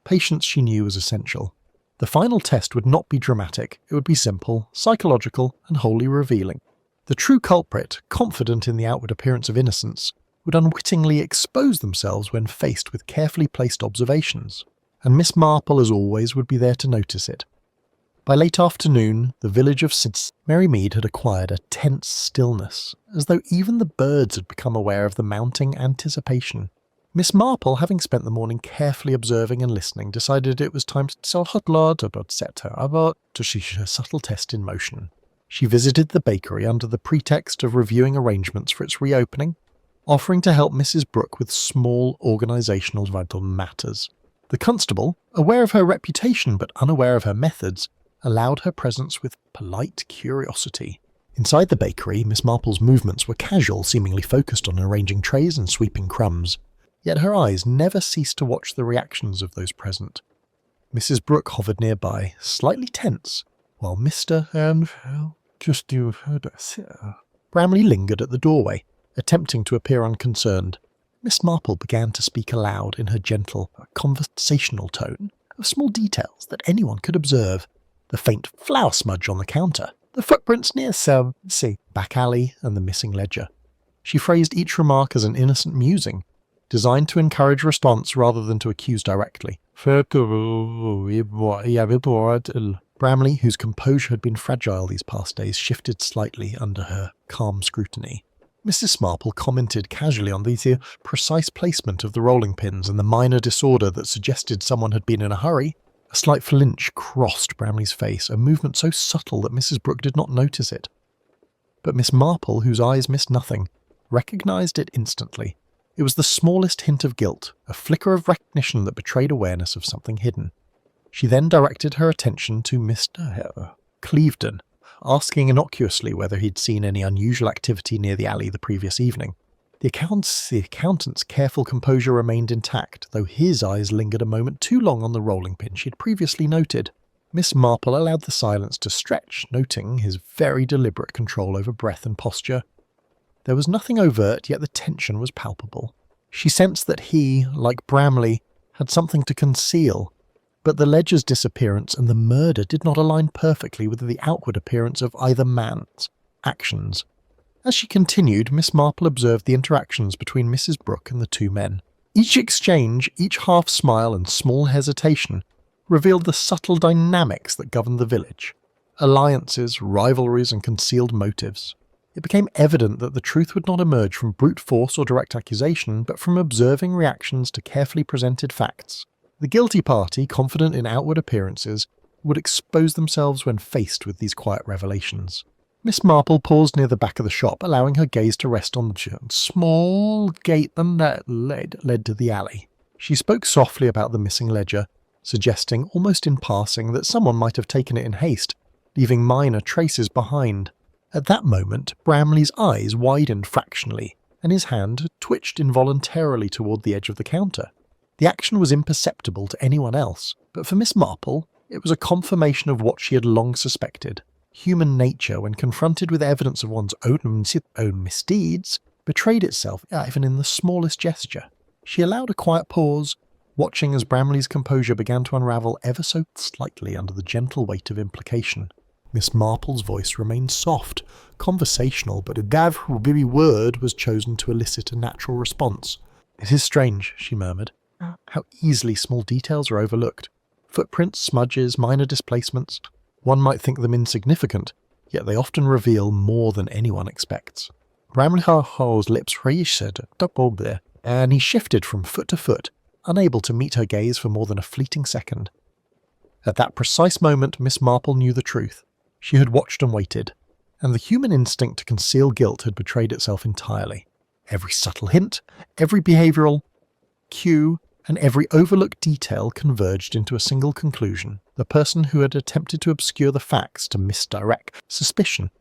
Patience, she knew, was essential. The final test would not be dramatic, it would be simple, psychological, and wholly revealing. The true culprit, confident in the outward appearance of innocence, would unwittingly expose themselves when faced with carefully placed observations, and Miss Marple, as always, would be there to notice it. By late afternoon, the village of St. Mary Mead had acquired a tense stillness, as though even the birds had become aware of the mounting anticipation. Miss Marple, having spent the morning carefully observing and listening, decided it was time to set her about to see her subtle test in motion. She visited the bakery under the pretext of reviewing arrangements for its reopening, offering to help Mrs. Brooke with small organisational vital matters. The constable, aware of her reputation but unaware of her methods, allowed her presence with polite curiosity. Inside the bakery, Miss Marple's movements were casual, seemingly focused on arranging trays and sweeping crumbs. Yet her eyes never ceased to watch the reactions of those present. Mrs. Brooke hovered nearby, slightly tense, while Mr. Bramley lingered at the doorway, attempting to appear unconcerned. Miss Marple began to speak aloud in her gentle, conversational tone of small details that anyone could observe. The faint flour smudge on the counter, The footprints near back alley and the missing ledger. She phrased each remark as an innocent musing, designed to encourage response rather than to accuse directly. Bramley, whose composure had been fragile these past days, shifted slightly under her calm scrutiny. Mrs. Marple commented casually on the precise placement of the rolling pins and the minor disorder that suggested someone had been in a hurry. A slight flinch crossed Bramley's face, a movement so subtle that Mrs. Brooke did not notice it. But Miss Marple, whose eyes missed nothing, recognised it instantly. It was the smallest hint of guilt, a flicker of recognition that betrayed awareness of something hidden. She then directed her attention to Mr. Clevedon, asking innocuously whether he'd seen any unusual activity near the alley the previous evening. The accountant's careful composure remained intact, though his eyes lingered a moment too long on the rolling pin she had previously noted. Miss Marple allowed the silence to stretch, noting his very deliberate control over breath and posture. There was nothing overt, yet the tension was palpable. She sensed that he, like Bramley, had something to conceal, but the ledger's disappearance and the murder did not align perfectly with the outward appearance of either man's actions. As she continued, Miss Marple observed the interactions between Mrs. Brooke and the two men. Each exchange, each half-smile and small hesitation, revealed the subtle dynamics that governed the village. Alliances, rivalries and concealed motives. It became evident that the truth would not emerge from brute force or direct accusation, but from observing reactions to carefully presented facts. The guilty party, confident in outward appearances, would expose themselves when faced with these quiet revelations. Miss Marple paused near the back of the shop, allowing her gaze to rest on the small gate that led to the alley. She spoke softly about the missing ledger, suggesting, almost in passing, that someone might have taken it in haste, leaving minor traces behind. At that moment, Bramley's eyes widened fractionally, and his hand twitched involuntarily toward the edge of the counter. The action was imperceptible to anyone else, but for Miss Marple, it was a confirmation of what she had long suspected. Human nature, when confronted with evidence of one's own misdeeds, betrayed itself even in the smallest gesture. She allowed a quiet pause, watching as Bramley's composure began to unravel ever so slightly under the gentle weight of implication. Miss Marple's voice remained soft, conversational, but every word was chosen to elicit a natural response. "It is strange," she murmured, "how easily small details are overlooked. Footprints, smudges, minor displacements. One might think them insignificant, yet they often reveal more than anyone expects." Bramley's lips said, and he shifted from foot to foot, unable to meet her gaze for more than a fleeting second. At that precise moment, Miss Marple knew the truth. She had watched and waited, and the human instinct to conceal guilt had betrayed itself entirely. Every subtle hint, every behavioural cue, and every overlooked detail converged into a single conclusion. The person who had attempted to obscure the facts, to misdirect suspicion,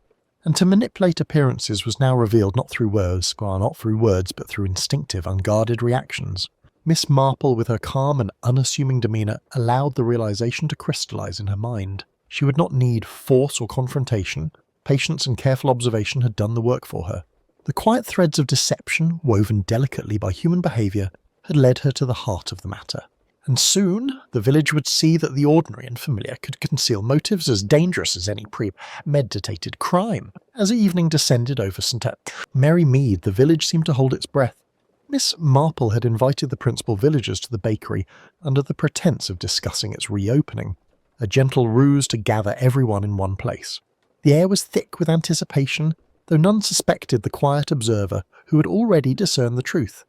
and to manipulate appearances was now revealed not through words, but through instinctive, unguarded reactions. Miss Marple, with her calm and unassuming demeanour, allowed the realisation to crystallise in her mind. She would not need force or confrontation. Patience and careful observation had done the work for her. The quiet threads of deception, woven delicately by human behaviour, had led her to the heart of the matter. And soon the village would see that the ordinary and familiar could conceal motives as dangerous as any premeditated crime. As evening descended over St. Mary Mead, the village seemed to hold its breath. Miss Marple had invited the principal villagers to the bakery under the pretence of discussing its reopening, a gentle ruse to gather everyone in one place. The air was thick with anticipation, though none suspected the quiet observer who had already discerned the truth.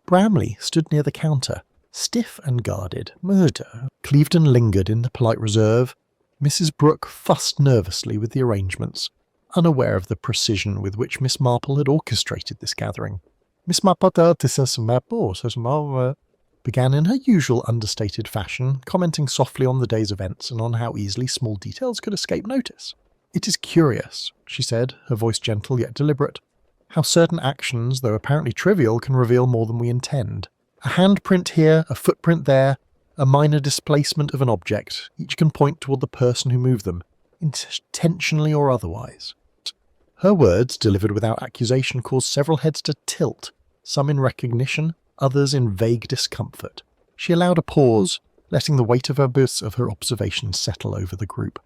Bramley stood near the counter, stiff and guarded. Murder. Clevedon lingered in the polite reserve. Mrs. Brooke fussed nervously with the arrangements, unaware of the precision with which Miss Marple had orchestrated this gathering. Miss Marple began in her usual understated fashion, commenting softly on the day's events and on how easily small details could escape notice. "It is curious," she said, her voice gentle yet deliberate, "how certain actions, though apparently trivial, can reveal more than we intend. A handprint here, a footprint there, a minor displacement of an object, each can point toward the person who moved them, intentionally or otherwise." Her words, delivered without accusation, caused several heads to tilt, some in recognition, others in vague discomfort. She allowed a pause, letting the weight of her observations settle over the group.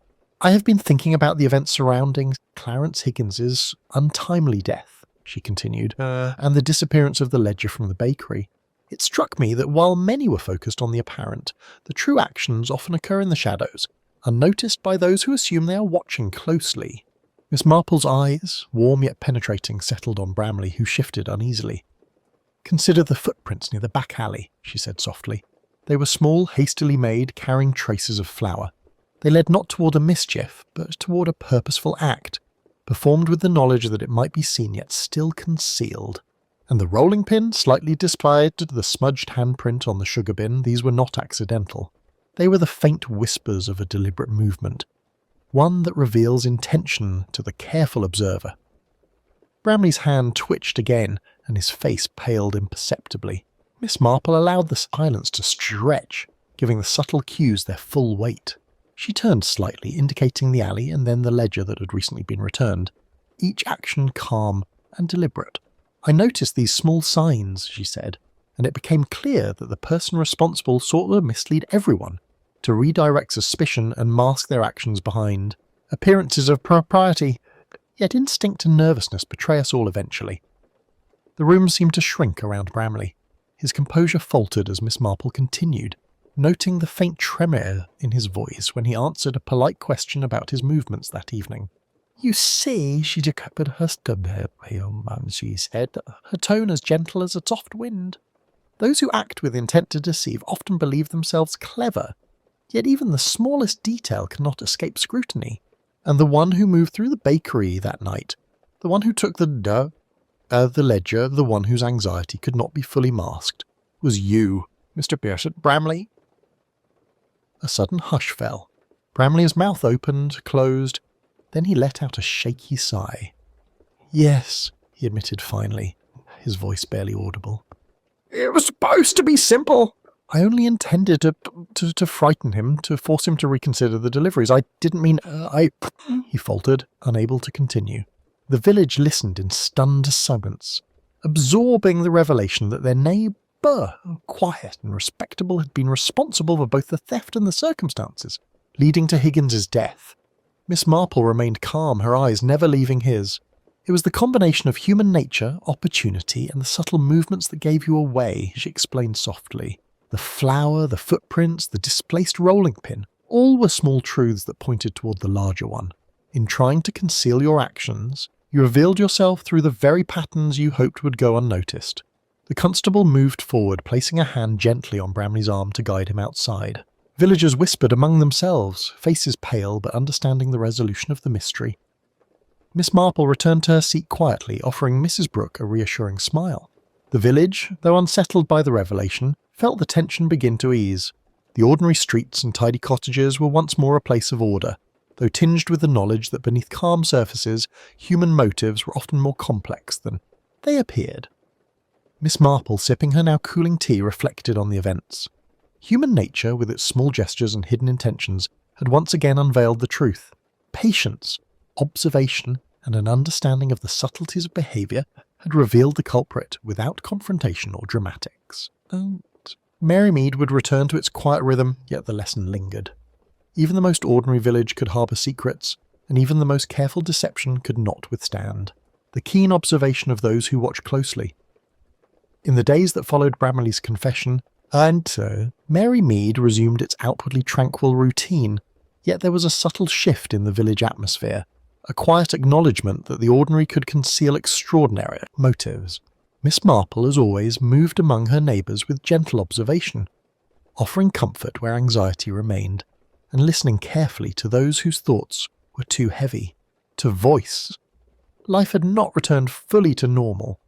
I have been thinking about the events surrounding Clarence Higgins's untimely death, she continued, and the disappearance of the ledger from the bakery. It struck me that while many were focused on the apparent, the true actions often occur in the shadows, unnoticed by those who assume they are watching closely. Miss Marple's eyes, warm yet penetrating, settled on Bramley, who shifted uneasily. "Consider the footprints near the back alley," she said softly. They were small, hastily made, carrying traces of flour. They led not toward a mischief, but toward a purposeful act, performed with the knowledge that it might be seen yet still concealed. And the rolling pin slightly displayed the smudged handprint on the sugar bin. These were not accidental. They were the faint whispers of a deliberate movement, one that reveals intention to the careful observer. Bramley's hand twitched again, and his face paled imperceptibly. Miss Marple allowed the silence to stretch, giving the subtle cues their full weight. She turned slightly, indicating the alley and then the ledger that had recently been returned, each action calm and deliberate. "I noticed these small signs," she said, "and it became clear that the person responsible sought to mislead everyone, to redirect suspicion and mask their actions behind appearances of propriety, yet instinct and nervousness betray us all eventually." The room seemed to shrink around Bramley. His composure faltered as Miss Marple continued, noting the faint tremor in his voice when he answered a polite question about his movements that evening. "You see," she decapitated her stubborn, she said, her tone as gentle as a soft wind. "Those who act with intent to deceive often believe themselves clever, yet even the smallest detail cannot escape scrutiny. And the one who moved through the bakery that night, the one who took the ledger, the one whose anxiety could not be fully masked, was you, Mr. Pearson Bramley." A sudden hush fell. Bramley's mouth opened, closed, then he let out a shaky sigh. "Yes," he admitted finally, his voice barely audible. "It was supposed to be simple. I only intended to frighten him, to force him to reconsider the deliveries. I didn't mean, he faltered, unable to continue. The village listened in stunned silence, absorbing the revelation that their neighbour, quiet and respectable, had been responsible for both the theft and the circumstances leading to Higgins's death. Miss Marple remained calm, her eyes never leaving his. "It was the combination of human nature, opportunity, and the subtle movements that gave you away," she explained softly. "The flour, the footprints, the displaced rolling pin, all were small truths that pointed toward the larger one. In trying to conceal your actions, you revealed yourself through the very patterns you hoped would go unnoticed." The constable moved forward, placing a hand gently on Bramley's arm to guide him outside. Villagers whispered among themselves, faces pale but understanding the resolution of the mystery. Miss Marple returned to her seat quietly, offering Mrs. Brooke a reassuring smile. The village, though unsettled by the revelation, felt the tension begin to ease. The ordinary streets and tidy cottages were once more a place of order, though tinged with the knowledge that beneath calm surfaces, human motives were often more complex than they appeared. Miss Marple, sipping her now cooling tea, reflected on the events. Human nature, with its small gestures and hidden intentions, had once again unveiled the truth. Patience, observation, and an understanding of the subtleties of behaviour had revealed the culprit without confrontation or dramatics. Marymead would return to its quiet rhythm, yet the lesson lingered. Even the most ordinary village could harbour secrets, and even the most careful deception could not withstand the keen observation of those who watch closely. In the days that followed Bramley's confession, Marymead resumed its outwardly tranquil routine, yet there was a subtle shift in the village atmosphere, a quiet acknowledgement that the ordinary could conceal extraordinary motives. Miss Marple, as always, moved among her neighbours with gentle observation, offering comfort where anxiety remained, and listening carefully to those whose thoughts were too heavy to voice. Life had not returned fully to normal.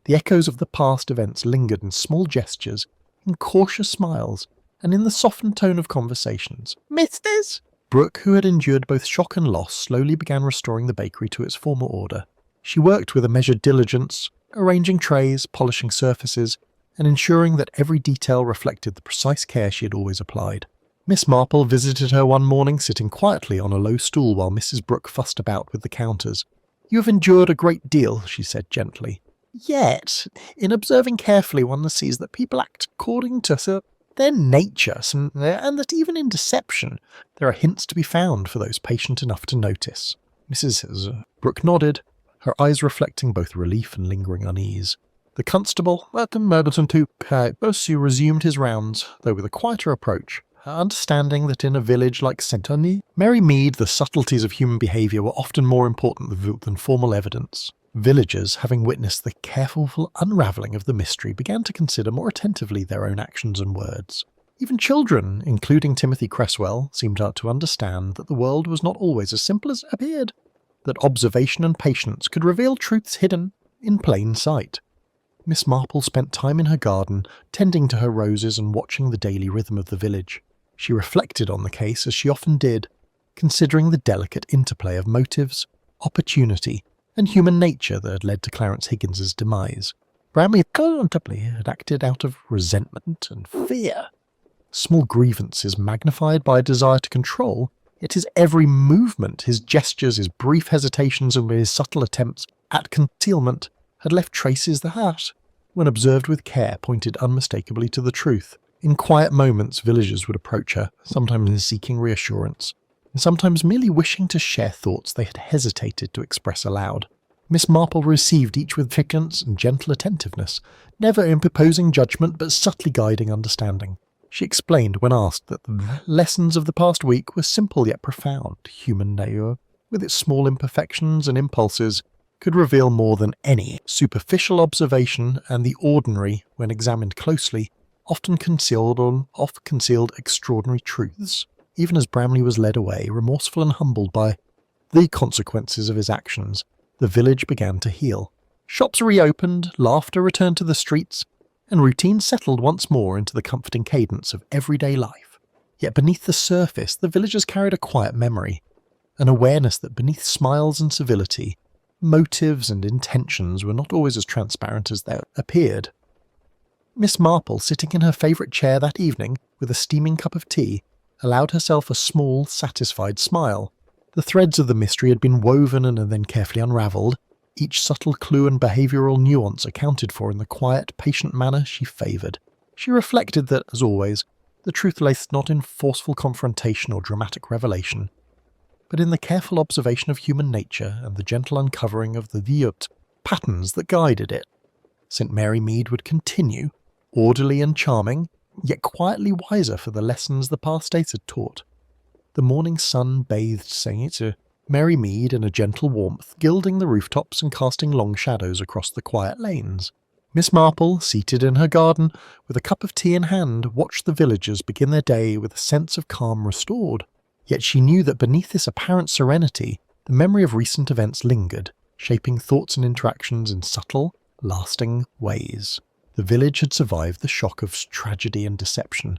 The echoes of the past events lingered in small gestures, in cautious smiles, and in the softened tone of conversations. "Misters?" Brooke, who had endured both shock and loss, slowly began restoring the bakery to its former order. She worked with a measured diligence, arranging trays, polishing surfaces, and ensuring that every detail reflected the precise care she had always applied. Miss Marple visited her one morning, sitting quietly on a low stool while Mrs. Brooke fussed about with the counters. "You have endured a great deal," she said gently. "Yet, in observing carefully, one sees that people act according to their nature, and that even in deception, there are hints to be found for those patient enough to notice. Mrs. Brooke nodded, her eyes reflecting both relief and lingering unease. The constable, at the Murderton to Bossu, resumed his rounds, though with a quieter approach, understanding that in a village like Saint-Denis, Mary Mead, the subtleties of human behaviour were often more important than formal evidence. Villagers, having witnessed the careful unravelling of the mystery, began to consider more attentively their own actions and words. Even children, including Timothy Cresswell, seemed to understand that the world was not always as simple as it appeared, that observation and patience could reveal truths hidden in plain sight. Miss Marple spent time in her garden, tending to her roses and watching the daily rhythm of the village. She reflected on the case as she often did, considering the delicate interplay of motives, opportunity, and human nature that had led to Clarence Higgins's demise. Bramley undoubtedly had acted out of resentment and fear. Small grievances magnified by a desire to control, yet his every movement, his gestures, his brief hesitations and his subtle attempts at concealment had left traces that, when observed with care, pointed unmistakably to the truth. In quiet moments, villagers would approach her, sometimes seeking reassurance, and sometimes merely wishing to share thoughts they had hesitated to express aloud. Miss Marple received each with vigilance and gentle attentiveness, never imposing judgment but subtly guiding understanding. She explained when asked that the lessons of the past week were simple yet profound. Human nature, with its small imperfections and impulses, could reveal more than any superficial observation, and the ordinary, when examined closely, often concealed extraordinary truths. Even as Bramley was led away, remorseful and humbled by the consequences of his actions, the village began to heal. Shops reopened, laughter returned to the streets, and routine settled once more into the comforting cadence of everyday life. Yet beneath the surface, the villagers carried a quiet memory, an awareness that beneath smiles and civility, motives and intentions were not always as transparent as they appeared. Miss Marple, sitting in her favourite chair that evening, with a steaming cup of tea, allowed herself a small, satisfied smile. The threads of the mystery had been woven and then carefully unravelled, each subtle clue and behavioural nuance accounted for in the quiet, patient manner she favoured. She reflected that, as always, the truth lay not in forceful confrontation or dramatic revelation, but in the careful observation of human nature and the gentle uncovering of the viewed patterns that guided it. St. Mary Mead would continue, orderly and charming, yet quietly wiser for the lessons the past days had taught. The morning sun bathed St. Mary Mead in a gentle warmth, gilding the rooftops and casting long shadows across the quiet lanes. Miss Marple, seated in her garden, with a cup of tea in hand, watched the villagers begin their day with a sense of calm restored. Yet she knew that beneath this apparent serenity, the memory of recent events lingered, shaping thoughts and interactions in subtle, lasting ways. The village had survived the shock of tragedy and deception,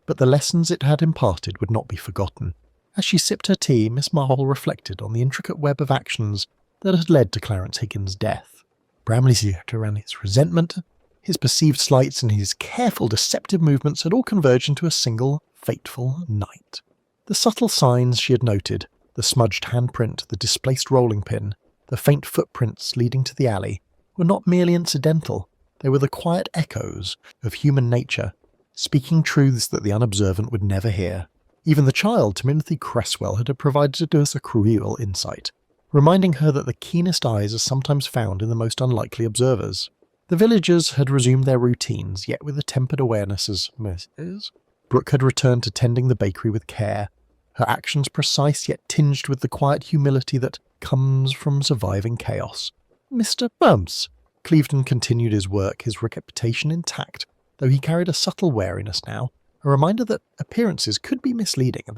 but the lessons it had imparted would not be forgotten. As she sipped her tea, Miss Marple reflected on the intricate web of actions that had led to Clarence Higgins' death. Bramley's his resentment, his perceived slights, and his careful, deceptive movements had all converged into a single, fateful night. The subtle signs she had noted, the smudged handprint, the displaced rolling pin, the faint footprints leading to the alley, were not merely incidental. They were the quiet echoes of human nature, speaking truths that the unobservant would never hear. Even the child, Timothy Cresswell, had provided us a cruel insight, reminding her that the keenest eyes are sometimes found in the most unlikely observers. The villagers had resumed their routines, yet with a tempered awareness as Mrs. Brooke had returned to tending the bakery with care, her actions precise yet tinged with the quiet humility that comes from surviving chaos. Mr. Bumps. Clevedon continued his work, his reputation intact, though he carried a subtle wariness now, a reminder that appearances could be misleading, and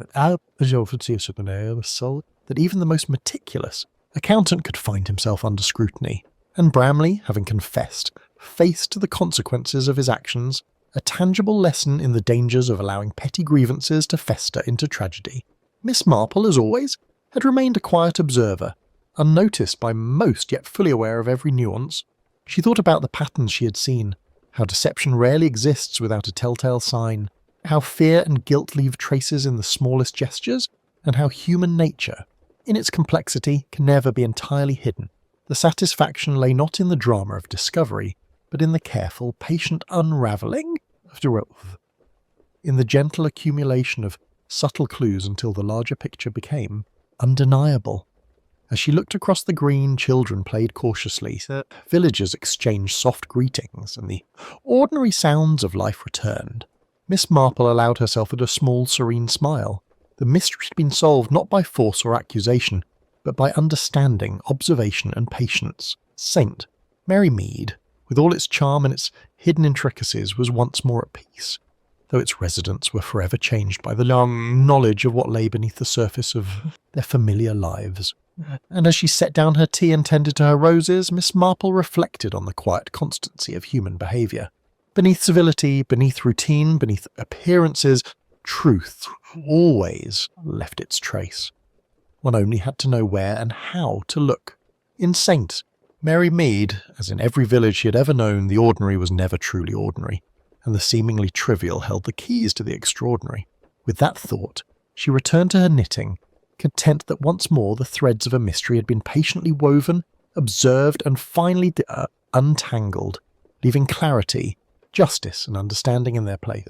that even the most meticulous accountant could find himself under scrutiny. And Bramley, having confessed, faced the consequences of his actions, a tangible lesson in the dangers of allowing petty grievances to fester into tragedy. Miss Marple, as always, had remained a quiet observer, unnoticed by most yet fully aware of every nuance. She thought about the patterns she had seen, how deception rarely exists without a telltale sign, how fear and guilt leave traces in the smallest gestures, and how human nature, in its complexity, can never be entirely hidden. The satisfaction lay not in the drama of discovery, but in the careful, patient unravelling of truth. in the gentle accumulation of subtle clues until the larger picture became undeniable. As she looked across the green, children played cautiously, villagers exchanged soft greetings, and the ordinary sounds of life returned. Miss Marple allowed herself a small, serene smile. The mystery had been solved not by force or accusation, but by understanding, observation, and patience. St. Mary Mead, with all its charm and its hidden intricacies, was once more at peace, though its residents were forever changed by the long knowledge of what lay beneath the surface of their familiar lives. And as she set down her tea and tended to her roses, Miss Marple reflected on the quiet constancy of human behaviour. Beneath civility, beneath routine, beneath appearances, truth always left its trace. One only had to know where and how to look. In St. Mary Mead, as in every village she had ever known, the ordinary was never truly ordinary, and the seemingly trivial held the keys to the extraordinary. With that thought, she returned to her knitting, content that once more the threads of a mystery had been patiently woven, observed, and finally untangled, leaving clarity, justice, and understanding in their place.